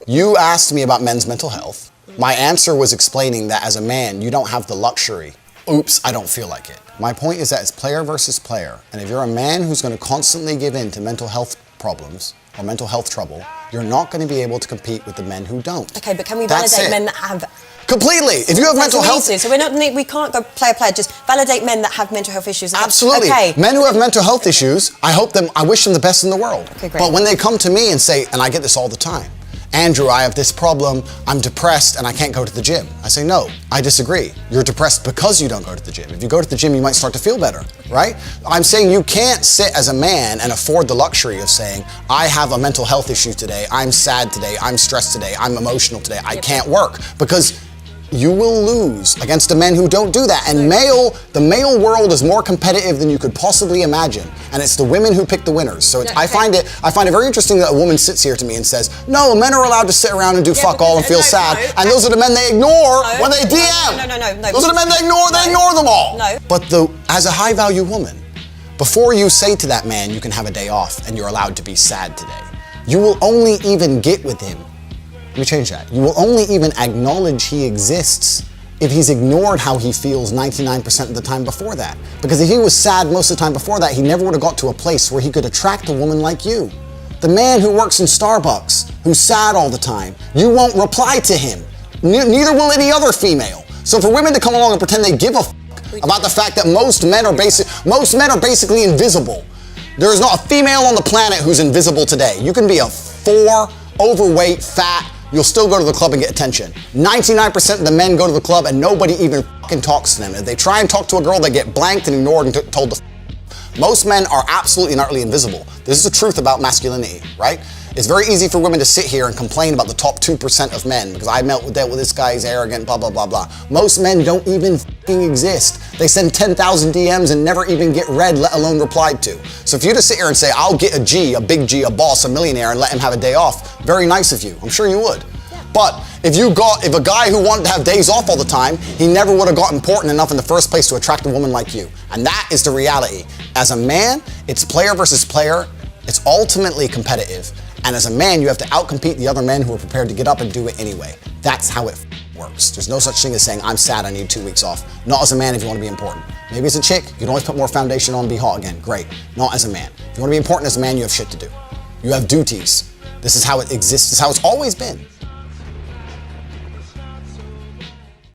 You asked me about men's mental health. My answer was explaining that as a man, you don't have the luxury. Oops, I don't feel like it. My point is that it's player versus player. And if you're a man who's going to constantly give in to mental health problems or mental health trouble, you're not going to be able to compete with the men who don't. Okay, but can we validate men that have... Completely. If you have mental health... So we can't go player, just validate men that have mental health issues. Absolutely. Okay. Men who have mental health issues, I wish them the best in the world. Okay, great. But when they come to me and say, and I get this all the time, Andrew, I have this problem, I'm depressed and I can't go to the gym. I say, no, I disagree. You're depressed because you don't go to the gym. If you go to the gym, you might start to feel better, right? I'm saying you can't sit as a man and afford the luxury of saying, I have a mental health issue today, I'm sad today, I'm stressed today, I'm emotional today, I can't work, because you will lose against the men who don't do that. And the male world is more competitive than you could possibly imagine. And it's the women who pick the winners. So I find it very interesting that a woman sits here to me and says, no, men are allowed to sit around and do fuck all and feel sad. And those are the men they ignore when they DM. No. Those are the men they ignore them all. No. But as a high value woman, before you say to that man, you can have a day off and you're allowed to be sad today, you will only even get with him. Let me change that. You will only even acknowledge he exists if he's ignored how he feels 99% of the time before that. Because if he was sad most of the time before that, he never would have got to a place where he could attract a woman like you. The man who works in Starbucks, who's sad all the time, you won't reply to him. Neither will any other female. So for women to come along and pretend they give a about the fact that most men are basically invisible. There is not a female on the planet who's invisible today. You can be a 4, overweight, fat, you'll still go to the club and get attention. 99% of the men go to the club and nobody even fucking talks to them. If they try and talk to a girl, they get blanked and ignored and told to Most men are absolutely and utterly invisible. This is the truth about masculinity, right? It's very easy for women to sit here and complain about the top 2% of men because I dealt with this guy, he's arrogant, blah, blah, blah, blah. Most men don't even fucking exist. They send 10,000 DMs and never even get read, let alone replied to. So if you just sit here and say, I'll get a G, a big G, a boss, a millionaire, and let him have a day off, very nice of you. I'm sure you would. But if a guy who wanted to have days off all the time, he never would have got important enough in the first place to attract a woman like you. And that is the reality. As a man, it's player versus player. It's ultimately competitive. And as a man, you have to outcompete the other men who are prepared to get up and do it anyway. That's how it works. There's no such thing as saying, I'm sad, I need 2 weeks off. Not as a man if you want to be important. Maybe as a chick, you can always put more foundation on and be hot again. Great. Not as a man. If you want to be important as a man, you have shit to do. You have duties. This is how it exists. This is how it's always been.